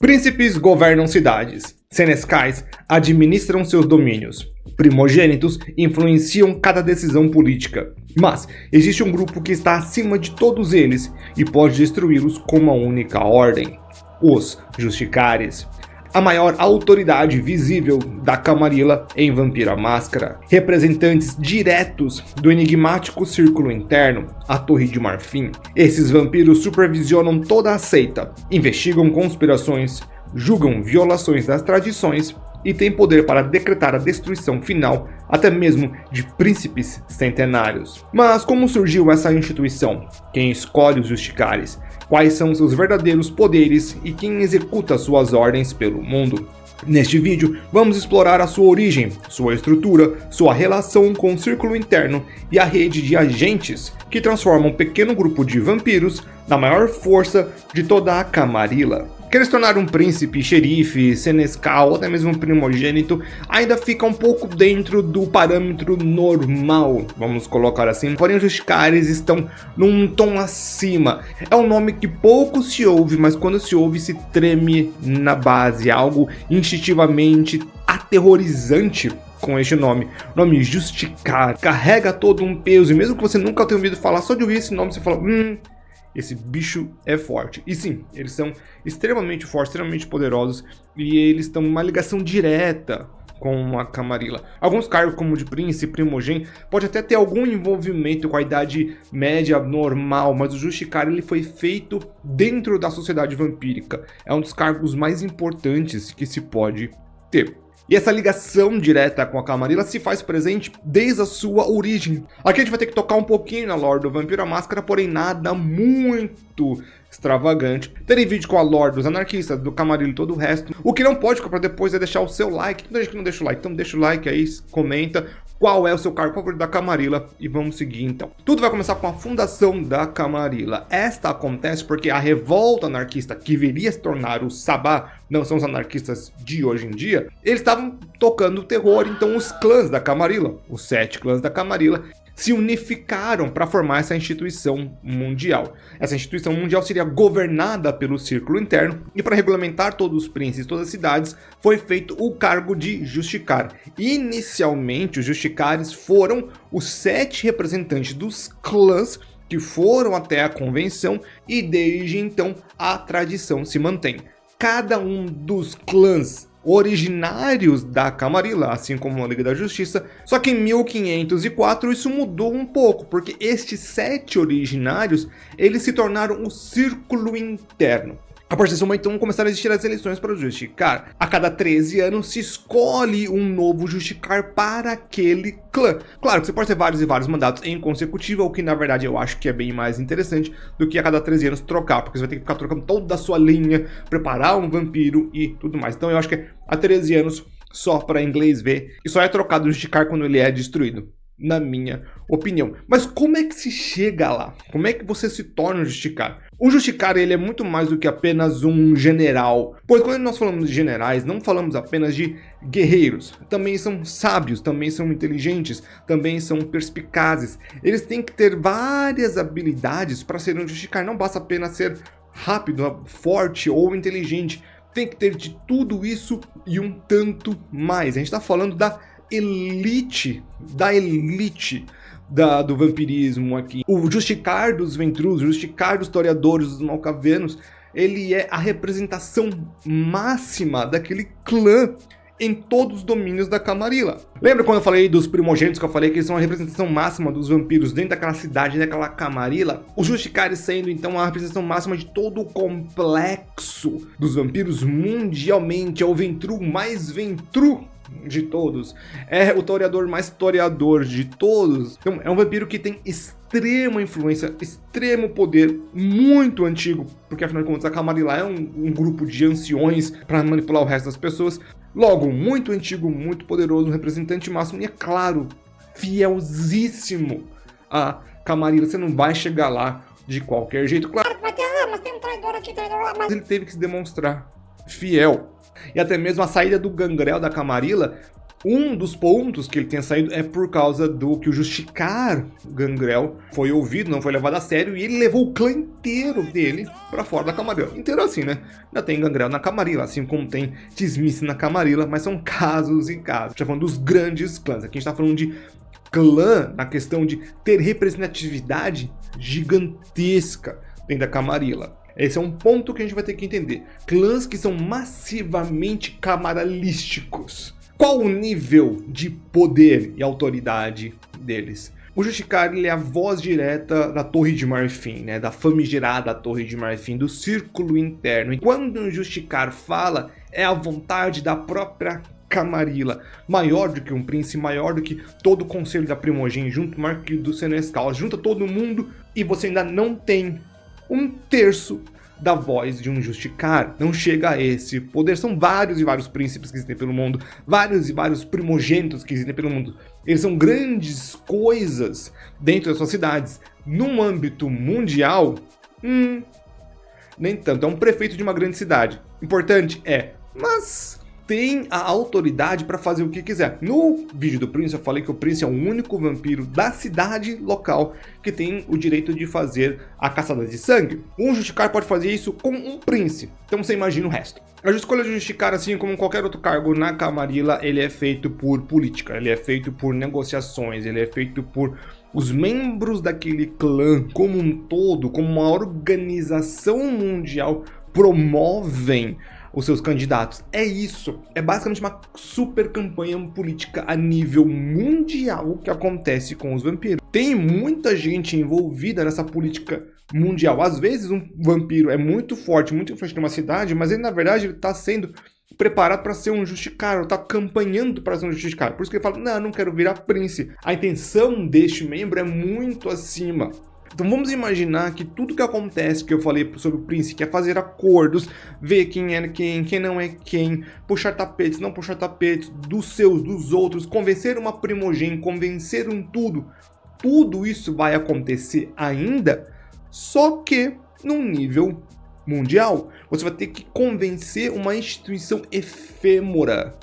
Príncipes governam cidades. Senescais administram seus domínios. Primogênitos influenciam cada decisão política. Mas existe um grupo que está acima de todos eles e pode destruí-los com uma única ordem: os Justicares. A maior autoridade visível da Camarilla em Vampiro à Máscara. Representantes diretos do enigmático Círculo Interno, a Torre de Marfim. Esses vampiros supervisionam toda a seita, investigam conspirações, julgam violações das tradições e têm poder para decretar a destruição final até mesmo de príncipes centenários. Mas como surgiu essa instituição? Quem escolhe os Justicares? Quais são seus verdadeiros poderes e quem executa suas ordens pelo mundo? Neste vídeo, vamos explorar a sua origem, sua estrutura, sua relação com o Círculo Interno e a rede de agentes que transformam um pequeno grupo de vampiros na maior força de toda a Camarilla. Querer se tornar um príncipe, xerife, senescal ou até mesmo um primogênito ainda fica um pouco dentro do parâmetro normal, vamos colocar assim. Porém, os Justicares estão num tom acima. É um nome que pouco se ouve, mas quando se ouve se treme na base. Algo instintivamente aterrorizante com este nome. O nome Justicar carrega todo um peso, e mesmo que você nunca tenha ouvido falar, só de ouvir esse nome você fala, esse bicho é forte. E sim, eles são extremamente fortes, extremamente poderosos, e eles estão numa ligação direta com a Camarilla. Alguns cargos como de príncipe, primogênito, pode até ter algum envolvimento com a idade média normal, mas o Justicar ele foi feito dentro da sociedade vampírica. É um dos cargos mais importantes que se pode ter. E essa ligação direta com a Camarilla se faz presente desde a sua origem. Aqui a gente vai ter que tocar um pouquinho na lore do Vampiro à Máscara, porém nada muito extravagante. Terei vídeo com a lore dos anarquistas, do Camarilla e todo o resto. O que não pode ficar para depois é deixar o seu like. Tem gente que não deixa o like, então deixa o like aí, comenta qual é o seu cargo favorito da Camarilla e vamos seguir então. Tudo vai começar com a fundação da Camarilla. Esta acontece porque a revolta anarquista que viria a se tornar o Sabá, não são os anarquistas de hoje em dia, eles estavam tocando terror, então os clãs da Camarilla, os 7 clãs da Camarilla, se unificaram para formar essa instituição mundial. Essa instituição mundial seria governada pelo Círculo Interno e para regulamentar todos os príncipes, todas as cidades, foi feito o cargo de Justicar. Inicialmente, os Justicares foram os 7 representantes dos clãs que foram até a convenção e desde então a tradição se mantém. Cada um dos clãs originários da Camarilla, assim como a Liga da Justiça, só que em 1504 isso mudou um pouco, porque estes 7 originários, eles se tornaram o Círculo Interno. A partir desse momento, então, começaram a existir as eleições para o Justicar. A cada 13 anos se escolhe um novo Justicar para aquele clã. Claro que você pode ter vários e vários mandatos em consecutivo, o que na verdade eu acho que é bem mais interessante do que a cada 13 anos trocar, porque você vai ter que ficar trocando toda a sua linha, preparar um vampiro e tudo mais. Então eu acho que a 13 anos só para inglês ver, e só é trocado o Justicar quando ele é destruído, na minha opinião. Mas como é que se chega lá? Como é que você se torna um Justicar? O Justicar ele é muito mais do que apenas um general, pois quando nós falamos de generais, não falamos apenas de guerreiros, também são sábios, também são inteligentes, também são perspicazes. Eles têm que ter várias habilidades para ser um Justicar, não basta apenas ser rápido, forte ou inteligente, tem que ter de tudo isso e um tanto mais. A gente está falando da elite do vampirismo aqui. O Justicar dos Ventrus, o Justicar dos Toreadores, dos Malkavianos, ele é a representação máxima daquele clã em todos os domínios da Camarilla. Lembra quando eu falei dos primogênitos, que eu falei que eles são a representação máxima dos vampiros dentro daquela cidade, daquela Camarilla? Os Justicares sendo então a representação máxima de todo o complexo dos vampiros mundialmente. É o Ventru mais Ventru de todos, é o toreador mais toreador de todos. Então é um vampiro que tem extrema influência, extremo poder, muito antigo, porque afinal de contas a Camarilla é um grupo de anciões para manipular o resto das pessoas. Logo, muito antigo, muito poderoso, um representante máximo e, é claro, fielzíssimo a Camarilla. Você não vai chegar lá de qualquer jeito. Claro, mas tem um traidor aqui, traidor lá. Mas ele teve que se demonstrar fiel. E até mesmo a saída do Gangrel da Camarilla Um dos pontos que ele tenha saído é por causa do que o Justicar Gangrel foi ouvido, não foi levado a sério, e ele levou o clã inteiro dele pra fora da Camarilla. Inteiro assim, né? Ainda tem Gangrel na Camarilla, assim como tem Tizmice na Camarilla, mas são casos e casos. A gente tá falando dos grandes clãs. Aqui a gente tá falando de clã na questão de ter representatividade gigantesca dentro da Camarilla. Esse é um ponto que a gente vai ter que entender. Clãs que são massivamente camaralísticos. Qual o nível de poder e autoridade deles? O Justicar, ele é a voz direta da Torre de Marfim, né? Da famigerada Torre de Marfim, do círculo interno. E quando o Justicar fala, é a vontade da própria Camarilla, maior do que um príncipe, maior do que todo o conselho da Primogênita, junto o Marquês do Senescal, junta todo mundo e você ainda não tem um terço da voz de um Justicar. Não chega a esse poder. São vários e vários príncipes que existem pelo mundo, vários e vários primogênitos que existem pelo mundo. Eles são grandes coisas dentro das suas cidades. Num âmbito mundial, nem tanto. É um prefeito de uma grande cidade. Importante? É. Mas tem a autoridade para fazer o que quiser. No vídeo do Prince eu falei que o Prince é o único vampiro da cidade local que tem o direito de fazer a caçada de sangue. Um Justicar pode fazer isso com um Prince, então você imagina o resto. A escolha de Justicar, assim como qualquer outro cargo na Camarilla, ele é feito por política, ele é feito por negociações, ele é feito por os membros daquele clã como um todo, como uma organização mundial, promovem os seus candidatos. É isso. É basicamente uma super campanha política a nível mundial que acontece com os vampiros. Tem muita gente envolvida nessa política mundial. Às vezes um vampiro é muito forte, muito influente numa cidade, mas ele na verdade está sendo preparado para ser um Justicar, ou está campanhando para ser um Justicar. Por isso que ele fala, não, não quero virar príncipe. A intenção deste membro é muito acima. Então vamos imaginar que tudo que acontece, que eu falei sobre o príncipe, que é fazer acordos, ver quem é quem não é quem, puxar tapetes, não puxar tapetes, dos seus, dos outros, convencer uma primogênita, convencer um tudo isso vai acontecer ainda, só que num nível mundial. Você vai ter que convencer uma instituição efêmera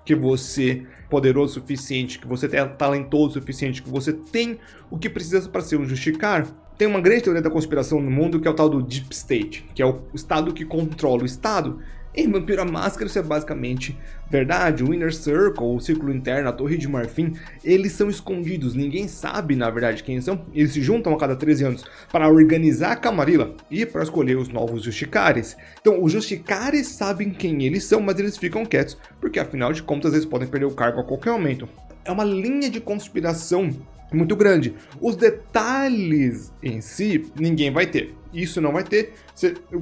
que você é poderoso o suficiente, que você é talentoso o suficiente, que você tem o que precisa para ser um Justicar. Tem uma grande teoria da conspiração no mundo que é o tal do Deep State, que é o estado que controla o estado. Em Vampiro à Máscara isso é basicamente verdade. O Inner Circle, o Círculo Interno, a Torre de Marfim, eles são escondidos, ninguém sabe na verdade quem são. Eles se juntam a cada 13 anos para organizar a Camarilla e para escolher os novos Justicares. Então os Justicares sabem quem eles são, mas eles ficam quietos, porque afinal de contas eles podem perder o cargo a qualquer momento. É uma linha de conspiração muito grande. Os detalhes em si, ninguém vai ter. Isso não vai ter.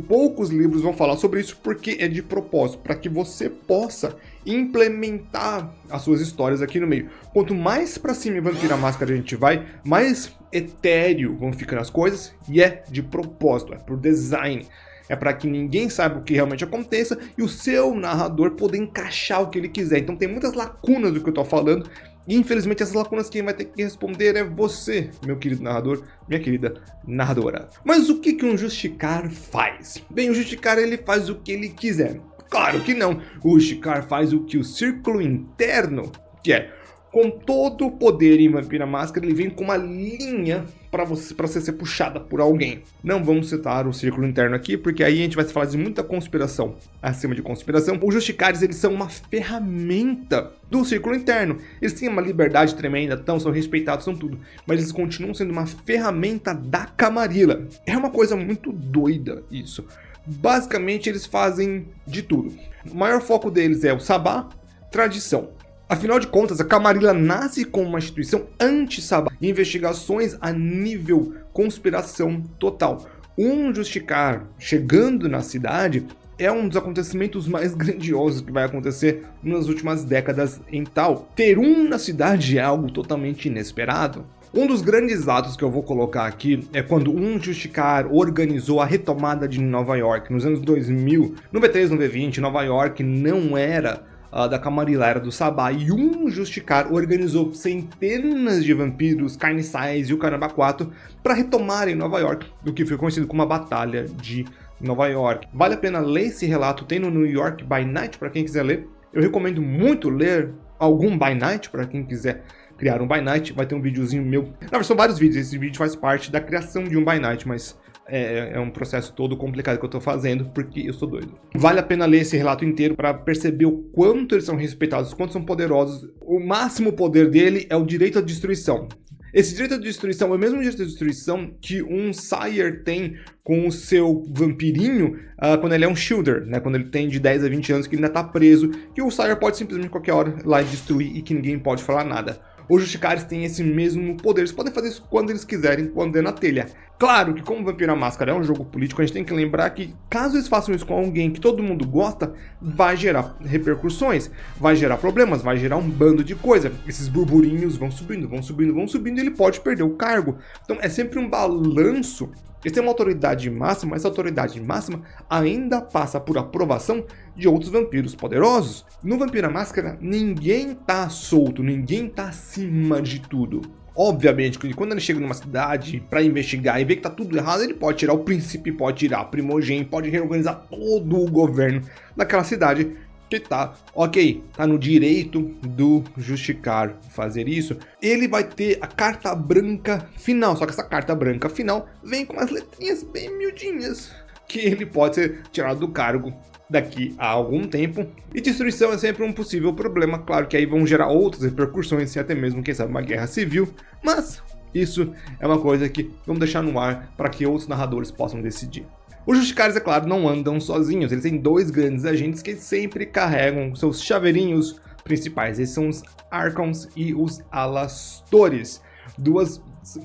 Poucos livros vão falar sobre isso porque é de propósito, para que você possa implementar as suas histórias aqui no meio. Quanto mais pra cima em Vampiro à Máscara a gente vai, mais etéreo vão ficando as coisas, e é de propósito, é por design. É para que ninguém saiba o que realmente aconteça e o seu narrador poder encaixar o que ele quiser. Então tem muitas lacunas do que eu tô falando. E infelizmente essas lacunas quem vai ter que responder é você, meu querido narrador, minha querida narradora. Mas o que um Justicar faz? Bem, o Justicar ele faz o que ele quiser. Claro que não. O Justicar faz o que o Círculo Interno quer. Com todo o poder em Vampiro à Máscara, ele vem com uma linha para você ser puxada por alguém. Não vamos citar o Círculo Interno aqui, porque aí a gente vai falar de muita conspiração acima de conspiração. Os Justicares, eles são uma ferramenta do Círculo Interno. Eles têm uma liberdade tremenda, são respeitados, são tudo. Mas eles continuam sendo uma ferramenta da Camarilla. É uma coisa muito doida isso. Basicamente, eles fazem de tudo. O maior foco deles é o sabá, tradição. Afinal de contas, a Camarilla nasce como uma instituição anti-sabá, investigações a nível conspiração total. Um Justicar chegando na cidade é um dos acontecimentos mais grandiosos que vai acontecer nas últimas décadas em tal. Ter um na cidade é algo totalmente inesperado. Um dos grandes atos que eu vou colocar aqui é quando um Justicar organizou a retomada de Nova York nos anos 2000. No V3, no V20, Nova York não era da Camarilla, era do Sabá, e um Justicar organizou centenas de vampiros, carniçais e o caramba 4 para retomarem Nova York, o que foi conhecido como a Batalha de Nova York. Vale a pena ler esse relato, tem no New York by Night para quem quiser ler. Eu recomendo muito ler algum By Night, para quem quiser criar um By Night, vai ter um videozinho meu. Na verdade, são vários vídeos, esse vídeo faz parte da criação de um By Night, mas é um processo todo complicado que eu tô fazendo, porque eu sou doido. Vale a pena ler esse relato inteiro para perceber o quanto eles são respeitados, o quanto são poderosos. O máximo poder dele é o direito à destruição. Esse direito à destruição é o mesmo direito à destruição que um Sire tem com o seu vampirinho quando ele é um Shielder, né? Quando ele tem de 10 a 20 anos, que ele ainda tá preso, que o Sire pode simplesmente qualquer hora ir lá e destruir e que ninguém pode falar nada. Os Justicares têm esse mesmo poder, eles podem fazer isso quando eles quiserem, quando é na telha. Claro que como Vampiro à Máscara é um jogo político, a gente tem que lembrar que caso eles façam isso com alguém que todo mundo gosta, vai gerar repercussões, vai gerar problemas, vai gerar um bando de coisa. Esses burburinhos vão subindo, vão subindo, vão subindo e ele pode perder o cargo. Então é sempre um balanço. Eles têm uma autoridade máxima, essa autoridade máxima ainda passa por aprovação de outros vampiros poderosos. No Vampiro à Máscara, ninguém tá solto, ninguém tá acima de tudo. Obviamente, que quando ele chega numa cidade pra investigar e ver que tá tudo errado, ele pode tirar o príncipe, pode tirar a primogênita, pode reorganizar todo o governo daquela cidade que tá, ok, tá no direito do Justicar fazer isso. Ele vai ter a carta branca final, só que essa carta branca final vem com umas letrinhas bem miudinhas, que ele pode ser tirado do cargo daqui a algum tempo. E destruição é sempre um possível problema, claro que aí vão gerar outras repercussões e até mesmo, quem sabe, uma guerra civil, mas isso é uma coisa que vamos deixar no ar para que outros narradores possam decidir. Os Justicares, é claro, não andam sozinhos, eles têm dois grandes agentes que sempre carregam seus chaveirinhos principais, esses são os Archons e os Alastores.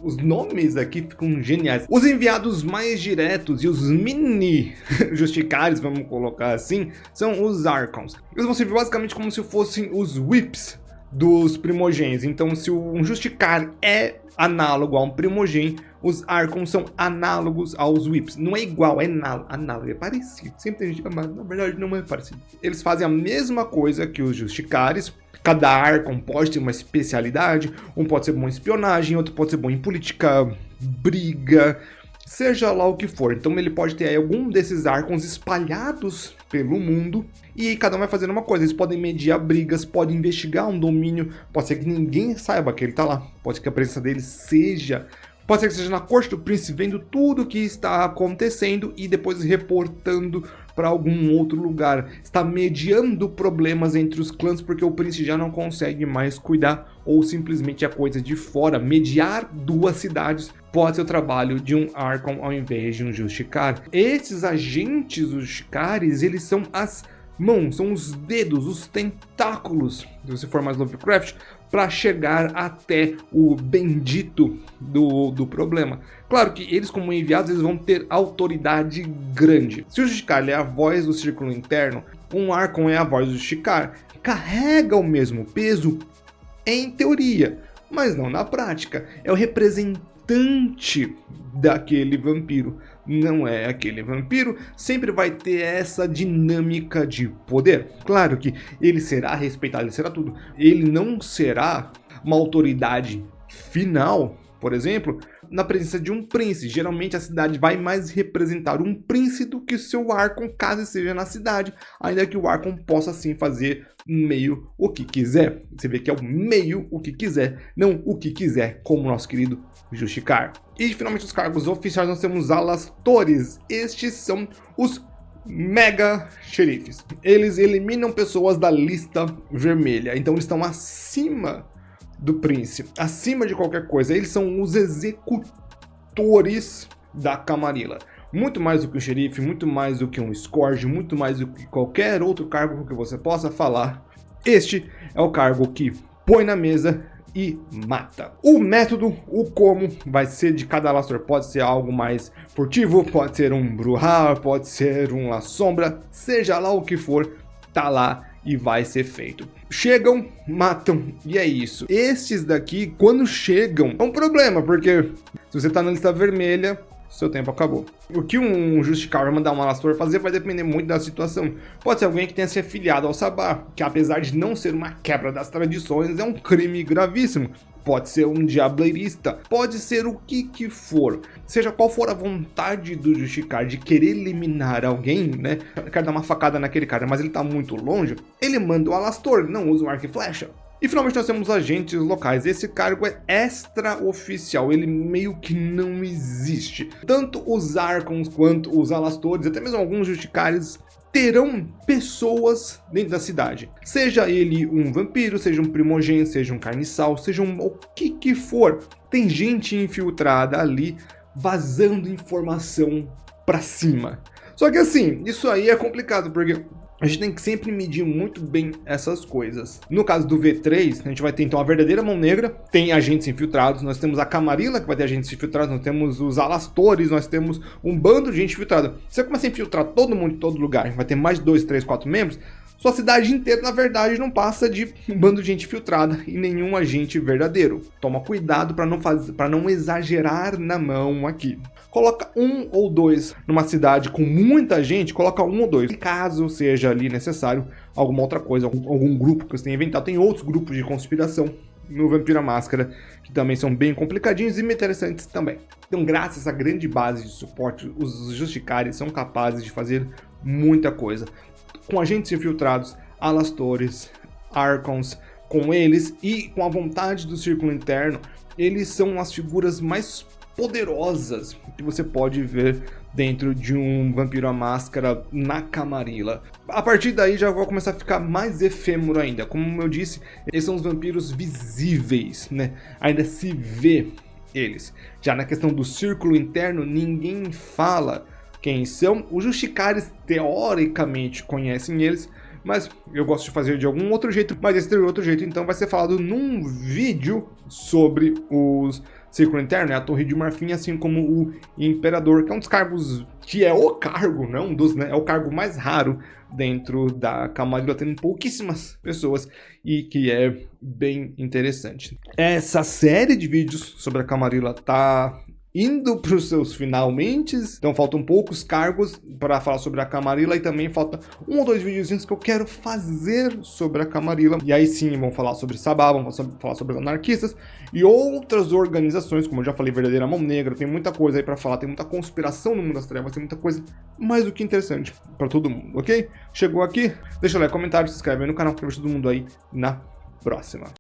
Os nomes aqui ficam geniais. Os enviados mais diretos e os mini Justicares, vamos colocar assim, são os Archons. Eles vão servir basicamente como se fossem os whips dos primogênitos. Então, se um Justicar é análogo a um primogênito, os Archons são análogos aos whips. Não é igual, é análogo, é parecido. Sempre tem gente, mas na verdade não é parecido. Eles fazem a mesma coisa que os Justicares. Cada Archon pode ter uma especialidade, um pode ser bom em espionagem, outro pode ser bom em política, briga, seja lá o que for. Então ele pode ter aí algum desses Archons espalhados pelo mundo e cada um vai fazendo uma coisa. Eles podem mediar brigas, podem investigar um domínio, pode ser que ninguém saiba que ele tá lá, pode ser que a presença dele seja... Pode ser que seja na corte do príncipe, vendo tudo o que está acontecendo e depois reportando para algum outro lugar. Está mediando problemas entre os clãs porque o príncipe já não consegue mais cuidar ou simplesmente a coisa de fora. Mediar duas cidades pode ser o trabalho de um Archon ao invés de um Justicar. Esses agentes Justicares, eles são as mãos, são os dedos, os tentáculos, se você for mais Lovecraft, para chegar até o bendito do problema. Claro que eles, como enviados, eles vão ter autoridade grande. Se o Justicar é a voz do círculo interno, um Archon é a voz do Justicar. Carrega o mesmo peso em teoria, mas não na prática. É o representante daquele vampiro. Não é aquele vampiro, sempre vai ter essa dinâmica de poder. Claro que ele será respeitado, ele será tudo. Ele não será uma autoridade final, por exemplo, na presença de um príncipe. Geralmente a cidade vai mais representar um príncipe do que o seu Archon, caso esteja na cidade, ainda que o Archon possa sim fazer meio o que quiser. Você vê que é o meio o que quiser, não o que quiser, como o nosso querido Justicar. E finalmente os cargos oficiais nós temos Alastores. Estes são os mega xerifes. Eles eliminam pessoas da lista vermelha, então eles estão acima do príncipe, acima de qualquer coisa. Eles são os executores da Camarilla. Muito mais do que um xerife, muito mais do que um Scourge, muito mais do que qualquer outro cargo que você possa falar. Este é o cargo que põe na mesa e mata. O método, o como, vai ser de cada Alastor. Pode ser algo mais furtivo, pode ser um Bruhar, pode ser uma sombra, seja lá o que for, tá lá e vai ser feito. Chegam, matam e é isso. Estes daqui, quando chegam, é um problema, porque se você tá na lista vermelha, seu tempo acabou. O que um Justicar vai mandar um Alastor fazer vai depender muito da situação. Pode ser alguém que tenha se afiliado ao Sabá, que apesar de não ser uma quebra das tradições, é um crime gravíssimo. pode ser um diableirista, pode ser o que for. Seja qual for a vontade do Justicar de querer eliminar alguém, né? Quer dar uma facada naquele cara, mas ele tá muito longe, ele manda o Alastor, não usa o arco e flecha. E finalmente nós temos agentes locais. Esse cargo é extraoficial, ele meio que não existe. Tanto os Archons quanto os Alastores, até mesmo alguns Justicares, terão pessoas dentro da cidade. Seja ele um vampiro, seja um primogênito, seja um carniçal, seja o que for. Tem gente infiltrada ali, vazando informação pra cima. Só que assim, isso aí é complicado, porque a gente tem que sempre medir muito bem essas coisas. No caso do V3, a gente vai ter então a verdadeira Mão Negra, tem agentes infiltrados, nós temos a Camarilla, que vai ter agentes infiltrados, nós temos os Alastores, nós temos um bando de gente infiltrada. Você começa a infiltrar todo mundo em todo lugar, vai ter mais de 2, 3, 4 membros, sua cidade inteira, na verdade, não passa de um bando de gente infiltrada e nenhum agente verdadeiro. Toma cuidado para não exagerar na mão aqui. Coloca 1 ou 2 numa cidade com muita gente, coloca 1 ou 2. Caso seja ali necessário alguma outra coisa, algum grupo que você tenha inventado. Tem outros grupos de conspiração no Vampiro à Máscara que também são bem complicadinhos e interessantes também. Então, graças à grande base de suporte, os Justicares são capazes de fazer muita coisa. Com agentes infiltrados, Alastores, Archons, com eles e com a vontade do Círculo Interno, eles são as figuras mais poderosas que você pode ver dentro de um Vampiro à Máscara na Camarilla. A partir daí já vai começar a ficar mais efêmero ainda. Como eu disse, esses são os vampiros visíveis, né? Ainda se vê eles. Já na questão do Círculo Interno, ninguém fala quem são. Os Justicares teoricamente conhecem eles, mas eu gosto de fazer de algum outro jeito. Mas esse outro jeito então vai ser falado num vídeo sobre os Círculo Interno, é a Torre de Marfim, assim como o Imperador, que é um dos cargos, que é o cargo, não dos, né? É o cargo mais raro dentro da Camarilla, tendo pouquíssimas pessoas e que é bem interessante. Essa série de vídeos sobre a Camarilla tá indo para os seus finalmente, então faltam poucos cargos para falar sobre a Camarilla e também falta 1 ou 2 videozinhos que eu quero fazer sobre a Camarilla. E aí sim, vamos falar sobre Sabá, vamos falar sobre os anarquistas e outras organizações, como eu já falei, Verdadeira Mão Negra, tem muita coisa aí para falar, tem muita conspiração no mundo das trevas, tem muita coisa mais do que interessante para todo mundo, ok? Chegou aqui? Deixa o like, comentário, se inscreve aí no canal, que eu vejo todo mundo aí na próxima.